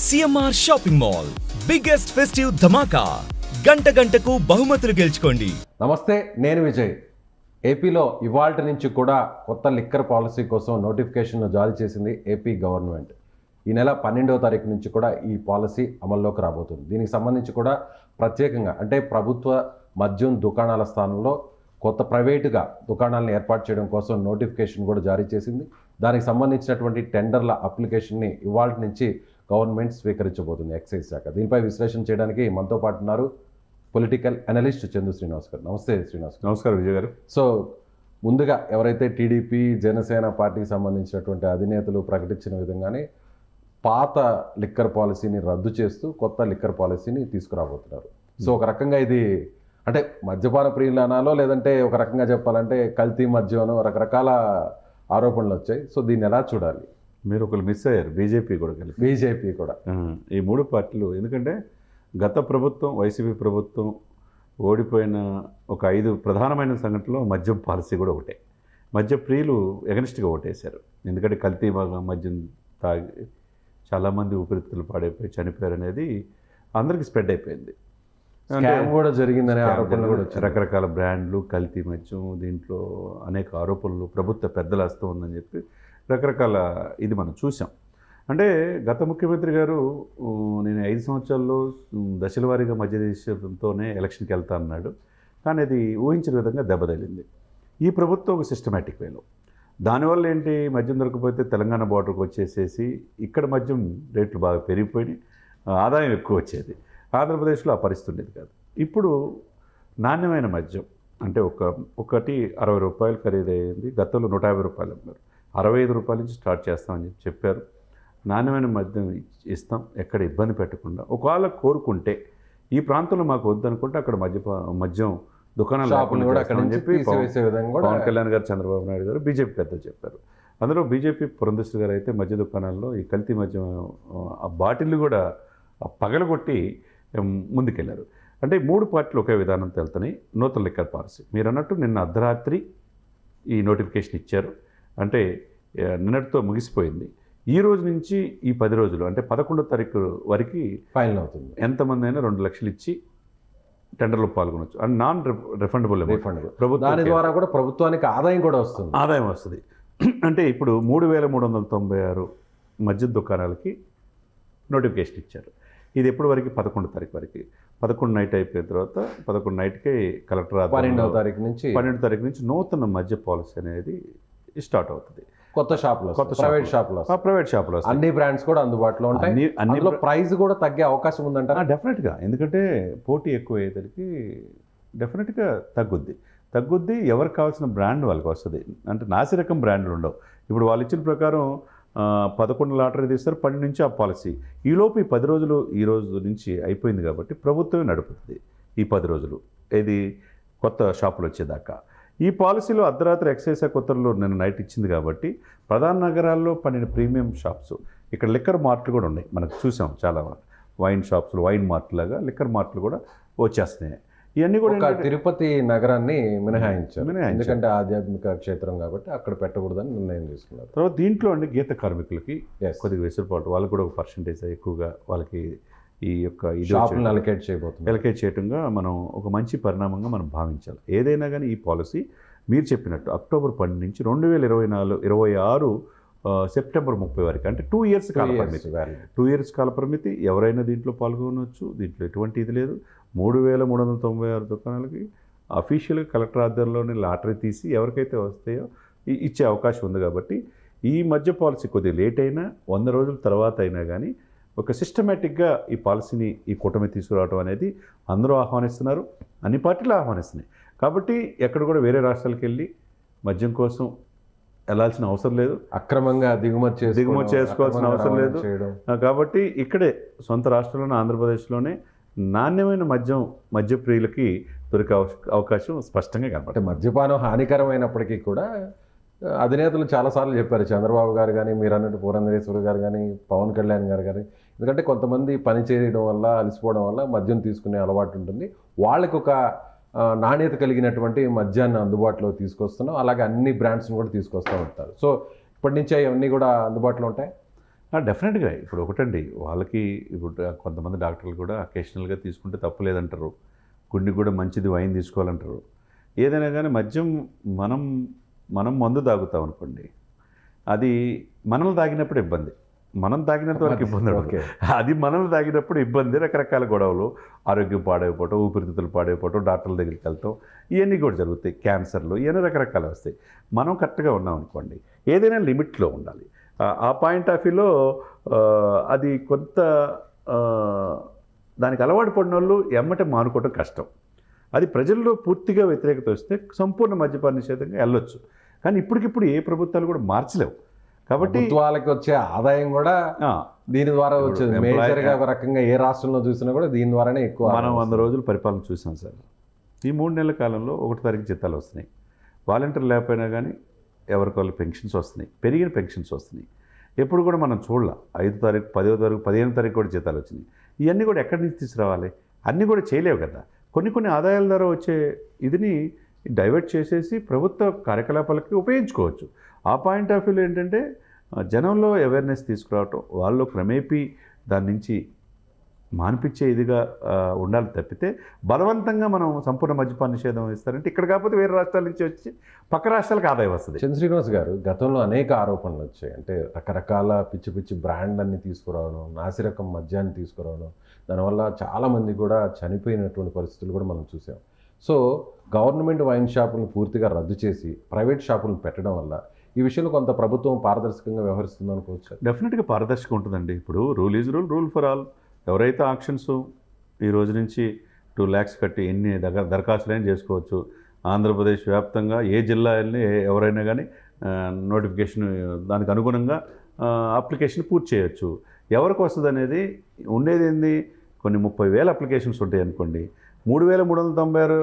CMR shopping mall biggest festive ధమాకా గంటకు బహుమతులు గెలుచుకోండి. నమస్తే, నేను విజయ్. ఏపీలో ఇవాల్టి నుంచి కూడా కొత్త లిక్కర్ పాలసీ కోసం నోటిఫికేషన్ జారీ చేసింది ఏపీ గవర్నమెంట్. ఈ నెల 12వ తారీఖు నుంచి కూడా ఈ పాలసీ అమల్లోకి రాబోతుంది. దీనికి సంబంధించి కూడా ప్రత్యేకంగా అంటే ప్రభుత్వ మద్యం దుకాణాల స్థానంలో కొత్త ప్రైవేటుగా దుకాణాలను ఏర్పాటు చేయడం కోసం నోటిఫికేషన్ కూడా జారీ చేసింది. దానికి సంబంధించినటువంటి టెండర్ల అప్లికేషన్ని ఇవాల్టి నుంచి గవర్నమెంట్ స్వీకరించబోతుంది ఎక్సైజ్ శాఖ. దీనిపై విశ్లేషణ చేయడానికి మనతో పాటు ఉన్నారు పొలిటికల్ అనలిస్ట్ చందు శ్రీనివాస్ గారు. నమస్తే శ్రీనివాస్. నమస్కారం విజయ్ గారు. సో ముందుగా ఎవరైతే టీడీపీ జనసేన పార్టీకి సంబంధించినటువంటి అధినేతలు ప్రకటించిన విధంగానే పాత లిక్కర్ పాలసీని రద్దు చేస్తూ కొత్త లిక్కర్ పాలసీని తీసుకురాబోతున్నారు. సో ఒక రకంగా ఇది అంటే మద్యపాన ప్రియులు అనాలో లేదంటే ఒక రకంగా చెప్పాలంటే కల్తీ మద్యం రకరకాల ఆరోపణలు వచ్చాయి. సో దీన్ని ఎలా చూడాలి? మీరు ఒకరు మిస్ అయ్యారు, బీజేపీ కూడా కలిపి. బీజేపీ కూడా ఈ మూడు పార్టీలు, ఎందుకంటే గత ప్రభుత్వం వైసీపీ ప్రభుత్వం ఓడిపోయిన ఒక 5 ప్రధానమైన సంఘటనలో మద్యం పాలసీ కూడా ఒకటే. మద్య ప్రియులు ఎగనిస్ట్గా ఓటేశారు. ఎందుకంటే కల్తీ మద్యం తాగి చాలామంది ఊపిరితిత్తులు పాడైపోయి చనిపోయారు అనేది అందరికీ స్ప్రెడ్ అయిపోయింది. కూడా జరిగిందనే ఆరోపణలు కూడా వచ్చాయి. రకరకాల బ్రాండ్లు, కల్తీ మద్యం, దీంట్లో అనేక ఆరోపణలు, ప్రభుత్వ పెద్దల హస్తం ఉందని చెప్పి రకరకాల ఇది మనం చూసాం. అంటే గత ముఖ్యమంత్రి గారు నేను 5 సంవత్సరాల్లో దశల వారీగా మద్య నిషేధంతోనే ఎలక్షన్కి వెళ్తా అన్నాడు. కానీ అది ఊహించిన విధంగా దెబ్బతగిలింది. ఈ ప్రభుత్వం ఒక సిస్టమేటిక్ వేలో దానివల్ల ఏంటి, మద్యం దొరకపోతే తెలంగాణ బార్డర్కి వచ్చేసేసి ఇక్కడ మద్యం రేట్లు బాగా పెరిగిపోయి ఆదాయం ఎక్కువ వచ్చేది. ఆంధ్రప్రదేశ్లో ఆ పరిస్థితి ఉండేది కాదు. ఇప్పుడు నాణ్యమైన మద్యం అంటే ఒకటి 60 రూపాయలు ఖరీదైంది. గతంలో 150 రూపాయలు అన్నారు. 65 రూపాయల నుంచి స్టార్ట్ చేస్తామని చెప్పారు. నాణ్యమైన మద్యం ఇస్తాం, ఎక్కడ ఇబ్బంది పెట్టకుండా. ఒకవేళ కోరుకుంటే ఈ ప్రాంతంలో మాకు వద్దనుకుంటే అక్కడ మద్యం దుకాణాలు అని చెప్పి పవన్ కళ్యాణ్ గారు, చంద్రబాబు నాయుడు గారు, బీజేపీ పెద్దలు చెప్పారు. అందులో బీజేపీ పురంధేశ్వరి గారు అయితే మద్య దుకాణాల్లో ఈ కల్తీ మద్యం ఆ బాటిల్ని కూడా పగలగొట్టి ముందుకెళ్లారు. అంటే 3 పార్టీలు ఒకే విధానంతో వెళ్తున్నాయి. నూతన లిక్కర్ పాలసీ మీరు అన్నట్టు నిన్న అర్ధరాత్రి ఈ నోటిఫికేషన్ ఇచ్చారు. అంటే నిన్నటితో ముగిసిపోయింది. ఈ రోజు నుంచి ఈ 10 రోజులు అంటే 11వ తారీఖు వరకు ఫైనల్ అవుతుంది. ఎంతమంది అయినా 2 లక్షలు ఇచ్చి టెండర్లో పాల్గొనవచ్చు. అండ్ నాన్ రిఫండబుల్ ప్రభుత్వం. దాని ద్వారా కూడా ప్రభుత్వానికి ఆదాయం కూడా వస్తుంది. ఆదాయం వస్తుంది. అంటే ఇప్పుడు 3396 మద్యం దుకాణాలకి నోటిఫికేషన్ ఇచ్చారు. ఇది ఎప్పటి వరకు? 11వ తారీఖు వరకు. 11 నైట్ అయిపోయిన తర్వాత 11 నైట్కే కలెక్టర్ 12వ తారీఖు నుంచి నూతన మద్య పాలసీ అనేది స్టార్ట్ అవుతుంది. కొత్త షాపులో, ప్రైవేట్ షాపులో అన్ని బ్రాండ్స్ కూడా అందుబాటులో ఉంటాయి. అందులో ప్రైస్ కూడా తగ్గే అవకాశం ఉందంటారా? డెఫినెట్గా. ఎందుకంటే పోటీ ఎక్కువ అయ్యేసరికి డెఫినెట్గా తగ్గుద్ది. ఎవరికి కావాల్సిన బ్రాండ్ వాళ్ళకి వస్తుంది. అంటే నాసిరకం బ్రాండ్లు ఉండవు. ఇప్పుడు వాళ్ళు ఇచ్చిన ప్రకారం 11 లాటరీ తీస్తారు, 12 నుంచి ఆ పాలసీ. ఈలోపు ఈ 10 రోజులు ఈ రోజు నుంచి అయిపోయింది కాబట్టి ప్రభుత్వమే నడుపుతుంది ఈ 10 రోజులు. ఇది కొత్త షాపులు వచ్చేదాకా. ఈ పాలసీలో అర్ధరాత్రి ఎక్సైజ్ శాఖ ఉత్తర్వులు నిన్న నైట్ ఇచ్చింది కాబట్టి ప్రధాన నగరాల్లో 12 ప్రీమియం షాప్స్, ఇక్కడ లిక్కర్ మార్ట్లు కూడా ఉన్నాయి. మనకు చూసాం చాలా వైన్ షాప్స్లో, వైన్ మార్ట్ లాగా లిక్కర్ మార్ట్లు కూడా వచ్చేస్తున్నాయి. ఇవన్నీ కూడా తిరుపతి నగరాన్ని మినహాయించారు. ఎందుకంటే ఆధ్యాత్మిక క్షేత్రం కాబట్టి అక్కడ పెట్టకూడదని నిర్ణయం తీసుకున్నారు. తర్వాత దీంట్లో అండి గీత కార్మికులకి కొద్దిగా వెసులుబాటు, వాళ్ళకి కూడా ఒక పర్సంటేజ్ ఎక్కువగా వాళ్ళకి ఈ యొక్క అలకేట్ చేయటంగా మనం ఒక మంచి పరిణామంగా మనం భావించాలి. ఏదైనా కానీ ఈ పాలసీ మీరు చెప్పినట్టు అక్టోబర్ 12 నుంచి 2026 సెప్టెంబర్ 30 వరకు, అంటే 2 ఇయర్స్ కాలపరిమితి. 2 ఇయర్స్ కాలపరిమితి. ఎవరైనా దీంట్లో పాల్గొనవచ్చు. దీంట్లో ఎటువంటి ఇది లేదు. 3396 దుకాణాలకి అఫీషియల్గా కలెక్టర్ ఆధ్వర్యంలోనే లాటరీ తీసి ఎవరికైతే వస్తాయో ఇచ్చే అవకాశం ఉంది. కాబట్టి ఈ మధ్య పాలసీ కొద్దిగా లేట్ అయినా 100 రోజుల తర్వాత అయినా కానీ ఒక సిస్టమేటిక్గా ఈ పాలసీని ఈ కూటమి తీసుకురావడం అనేది అందరూ ఆహ్వానిస్తున్నారు, అన్ని పార్టీలు ఆహ్వానిస్తున్నాయి. కాబట్టి ఎక్కడ కూడా వేరే రాష్ట్రాలకు వెళ్ళి మద్యం కోసం వెళ్ళాల్సిన అవసరం లేదు. అక్రమంగా దిగుమతి చేసుకోవాల్సిన అవసరం లేదు. కాబట్టి ఇక్కడే సొంత రాష్ట్రంలోనే, ఆంధ్రప్రదేశ్లోనే నాణ్యమైన మద్య ప్రియులకి దొరికే అవకాశం స్పష్టంగా కనపడుతుంది. మద్యపానం హానికరమైనప్పటికీ కూడా అధినేతలు చాలాసార్లు చెప్పారు. చంద్రబాబు గారు కానీ, మీరు అన్నట్టు పురంధరేశ్వరి గారు కానీ, పవన్ కళ్యాణ్ గారు కానీ. ఎందుకంటే కొంతమంది పని చేయడం వల్ల, అలసిపోవడం వల్ల మద్యం తీసుకునే అలవాటు ఉంటుంది. వాళ్ళకి ఒక నాణ్యత కలిగినటువంటి మద్యాన్ని అందుబాటులో తీసుకొస్తున్నాం. అలాగే అన్ని బ్రాండ్స్ని కూడా తీసుకొస్తూ ఉంటారు. సో ఇప్పటి నుంచి అవన్నీ కూడా అందుబాటులో ఉంటాయి. డెఫినెట్గా ఇప్పుడు ఒకటండి, వాళ్ళకి ఇప్పుడు కొంతమంది డాక్టర్లు కూడా అకేషనల్గా తీసుకుంటే తప్పు లేదంటారు, గుండెకి కూడా మంచిది వైన్ తీసుకోవాలంటారు. ఏదైనా కానీ మద్యం మనం మందు తాగుతాం అనుకోండి, అది మనల్ని తాగినప్పుడు ఇబ్బంది, మనం తాగినంత వరకు ఇబ్బంది ఉండదు. అది మనల్ని తాగినప్పుడు ఇబ్బంది, రకరకాల గొడవలు, ఆరోగ్యం పాడైపోవటం, ఊపిరితిత్తులు పాడైపోవటం, డాక్టర్ల దగ్గరికి వెళ్తాం, ఇవన్నీ కూడా జరుగుతాయి. క్యాన్సర్లు ఇవన్నీ రకరకాలు వస్తాయి. మనం కరెక్ట్గా ఉన్నాం అనుకోండి, ఏదైనా లిమిట్లో ఉండాలి. ఆ పాయింట్ ఆఫ్ వ్యూలో అది కొంత దానికి అలవాటు పడిన వాళ్ళు ఎమ్మటే మానుకోవడం కష్టం. అది ప్రజల్లో పూర్తిగా వ్యతిరేకత వస్తే సంపూర్ణ మద్యపాన నిషేధంగా వెళ్ళొచ్చు. కానీ ఇప్పటికిప్పుడు ఏ ప్రభుత్వాలు కూడా మార్చలేవు. కాబట్టి వాళ్ళకి వచ్చే ఆదాయం కూడా దీని ద్వారా వచ్చేది. మేజర్గా ఒక రకంగా ఏ రాష్ట్రంలో చూసినా కూడా దీని ద్వారానే ఎక్కువ. మనం 100 రోజులు పరిపాలన చూసాం సార్. ఈ 3 నెలల కాలంలో 1 తారీఖు జీతాలు వస్తున్నాయి, వాలంటీర్ లేకపోయినా కానీ ఎవరికి వాళ్ళు పెన్షన్స్ వస్తున్నాయి, పెరిగిన పెన్షన్స్ వస్తున్నాయి. ఎప్పుడు కూడా మనం చూడాల 5వ తారీఖు, 10వ తారీఖు, 15వ తారీఖు కూడా జీతాలు వచ్చినాయి. ఇవన్నీ కూడా ఎక్కడి నుంచి తీసుకురావాలి? అన్నీ కూడా చేయలేవు కదా. కొన్ని ఆదాయాల ద్వారా వచ్చే ఇదిని డైవర్ట్ చేసేసి ప్రభుత్వ కార్యకలాపాలకి ఉపయోగించుకోవచ్చు. ఆ పాయింట్ ఆఫ్ వ్యూలో ఏంటంటే జనంలో అవేర్నెస్ తీసుకురావటం, వాళ్ళు క్రమేపీ దాని నుంచి మానిపించే ఇదిగా ఉండాలి తప్పితే బలవంతంగా మనం సంపూర్ణ మద్యపాన నిషేధం ఇస్తారంటే ఇక్కడ కాకపోతే వేరే రాష్ట్రాల నుంచి వచ్చి పక్క రాష్ట్రాలకు ఆదాయం వస్తుంది. చంద్ర శ్రీనివాస్ గారు, గతంలో అనేక ఆరోపణలు వచ్చాయి. అంటే రకరకాల పిచ్చి బ్రాండ్లన్నీ తీసుకురావడం, నాసిరకం మద్యాన్ని తీసుకురావడం, దానివల్ల చాలామంది కూడా చనిపోయినటువంటి పరిస్థితులు కూడా మనం చూసాం. సో గవర్నమెంట్ వైన్ షాపులను పూర్తిగా రద్దు చేసి ప్రైవేట్ షాపులను పెట్టడం వల్ల ఈ విషయంలో కొంత ప్రభుత్వం పారదర్శకంగా వ్యవహరిస్తుంది అనుకోవచ్చు. డెఫినెట్గా పారదర్శకం ఉంటుందండి. ఇప్పుడు rule is rule for all. ఎవరైతే ఆక్షన్స్ ఈ రోజు నుంచి 2 lakhs కట్టి ఎన్ని దరఖాస్తులైనా చేసుకోవచ్చు. ఆంధ్రప్రదేశ్ వ్యాప్తంగా ఏ జిల్లా వెళ్ళి ఎవరైనా కానీ నోటిఫికేషన్ దానికి అనుగుణంగా అప్లికేషన్ పూర్తి చేయొచ్చు. ఎవరికి వస్తుంది అనేది ఉండేది ఏంది, కొన్ని 30,000 అప్లికేషన్స్ ఉంటాయి అనుకోండి, 3,396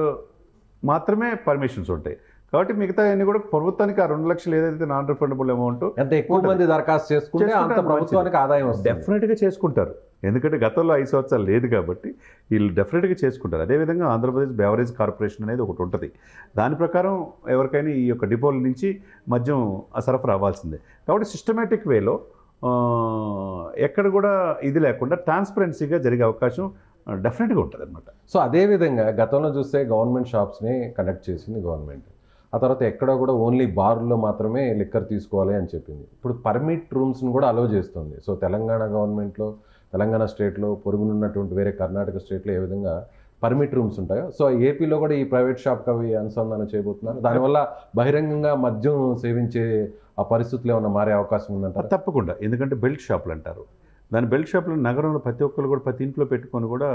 మాత్రమే పర్మిషన్స్ ఉంటాయి. కాబట్టి మిగతా అన్ని కూడా ప్రభుత్వానికి ఆ 2 లక్షలు ఏదైతే నాన్ రిఫండబుల్ అమౌంట్, ఎంత ఎక్కువ మంది దరఖాస్తు చేసుకుంటే అంత ప్రభుత్వానికి ఆదాయం వస్తుంది. డెఫినెట్గా చేసుకుంటారు. ఎందుకంటే గతంలో 5 సంవత్సరాలు లేదు కాబట్టి వీళ్ళు డెఫినెట్గా చేసుకుంటారు. అదేవిధంగా ఆంధ్రప్రదేశ్ బెవరేజ్ కార్పొరేషన్ అనేది ఒకటి ఉంటుంది. దాని ప్రకారం ఎవరికైనా ఈ యొక్క డిపోల నుంచి మద్యం సరఫరా అవ్వాల్సిందే. కాబట్టి సిస్టమేటిక్ వేలో ఎక్కడ కూడా ఇది లేకుండా ట్రాన్స్పరెన్సీగా జరిగే అవకాశం డెఫినెట్గా ఉంటుంది అనమాట. సో అదేవిధంగా గతంలో చూస్తే గవర్నమెంట్ షాప్స్ని కండక్ట్ చేసింది గవర్నమెంట్. ఆ తర్వాత ఎక్కడ కూడా ఓన్లీ బార్లో మాత్రమే లిక్కర్ తీసుకోవాలి అని చెప్పింది. ఇప్పుడు పర్మిట్ రూమ్స్ని కూడా అలౌ చేస్తుంది. సో తెలంగాణ గవర్నమెంట్లో, తెలంగాణ స్టేట్లో, పొరుగునున్నటువంటి వేరే కర్ణాటక స్టేట్లో ఏ విధంగా పర్మిట్ రూమ్స్ ఉంటాయో, సో ఏపీలో కూడా ఈ ప్రైవేట్ షాప్కి అవి అనుసంధానం చేయబోతున్నారు. దానివల్ల బహిరంగంగా మద్యం సేవించే ఆ పరిస్థితులు ఏమైనా మారే అవకాశం ఉందంటారు? తప్పకుండా. ఎందుకంటే బెల్ట్ షాపులు అంటారు దాని. బెల్ట్ షాపులు నగరంలో ప్రతి ఒక్కరు కూడా ప్రతి ఇంట్లో పెట్టుకొని కూడా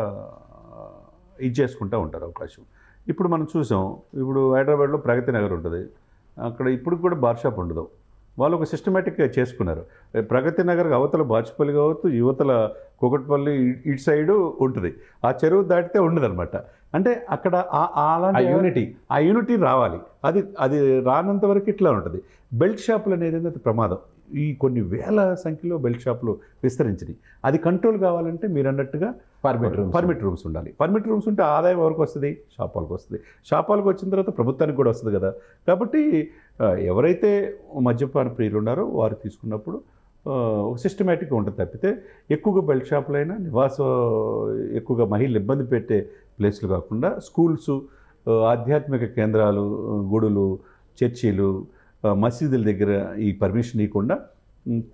ఇది చేసుకుంటూ ఉంటారు అవకాశం. ఇప్పుడు మనం చూసాం, ఇప్పుడు హైదరాబాద్లో ప్రగతి నగర్ ఉంటుంది, అక్కడ ఇప్పుడు కూడా బార్ షాప్ ఉండదు. వాళ్ళు ఒక సిస్టమేటిక్గా చేసుకున్నారు. ప్రగతి నగర్ అవతల బాచుపల్లి కావచ్చు, యువతల కూకట్పల్లి ఇటు సైడు ఉంటుంది. ఆ చెరువు దాటితే ఉండదు అనమాట. అంటే అక్కడ అలాంటి యూనిటీ రావాలి. అది రానంత వరకు ఇట్లా ఉంటుంది. బెల్ట్ షాపులు అనేది అది ప్రమాదం. ఈ కొన్ని వేల సంఖ్యలో బెల్ట్ షాపులు విస్తరించినాయి. అది కంట్రోల్ కావాలంటే మీరు అన్నట్టుగా పర్మిట్ రూమ్స్ ఉండాలి. పర్మిట్ రూమ్స్ ఉంటే ఆదాయం ఎవరికి వస్తుంది? షాప్ వాళ్ళకి వస్తుంది. షాప్ వాళ్ళకి వచ్చిన తర్వాత ప్రభుత్వానికి కూడా వస్తుంది కదా. కాబట్టి ఎవరైతే మద్యపాన ప్రియులు ఉన్నారో వారు తీసుకున్నప్పుడు సిస్టమేటిక్గా ఉంటుంది తప్పితే ఎక్కువగా బెల్ట్ షాపులైనా ఎక్కువగా మహిళలు ఇబ్బంది పెట్టే ప్లేసులు కాకుండా స్కూల్స్, ఆధ్యాత్మిక కేంద్రాలు, గుడులు, చర్చీలు, మసీదుల దగ్గర ఈ పర్మిషన్ ఇవ్వకుండా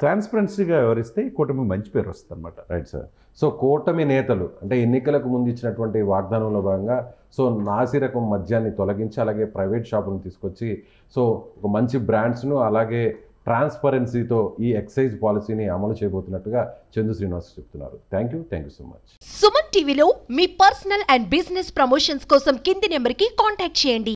ట్రాన్స్పరెన్సీగా వ్యవహరిస్తే కూటమికి మంచి పేరు వస్తుంది అనమాట. Right sir. సో కూటమి నేతలు అంటే ఎన్నికలకు ముందు ఇచ్చినటువంటి వాగ్దానంలో భాగంగా సో నాసిరకం మద్యాన్ని తొలగించి అలాగే ప్రైవేట్ షాపులను తీసుకొచ్చి సో ఒక మంచి బ్రాండ్స్ను అలాగే ట్రాన్స్పరెన్సీతో ఈ ఎక్సైజ్ పాలసీని అమలు చేయబోతున్నట్టుగా చందు శ్రీనివాస్ చెప్తున్నారు. Thank you so much. Suman టీవీలో మీ పర్సనల్ అండ్ బిజినెస్ ప్రమోషన్స్ కోసం కింది నెంబర్కి కాంటాక్ట్ చేయండి.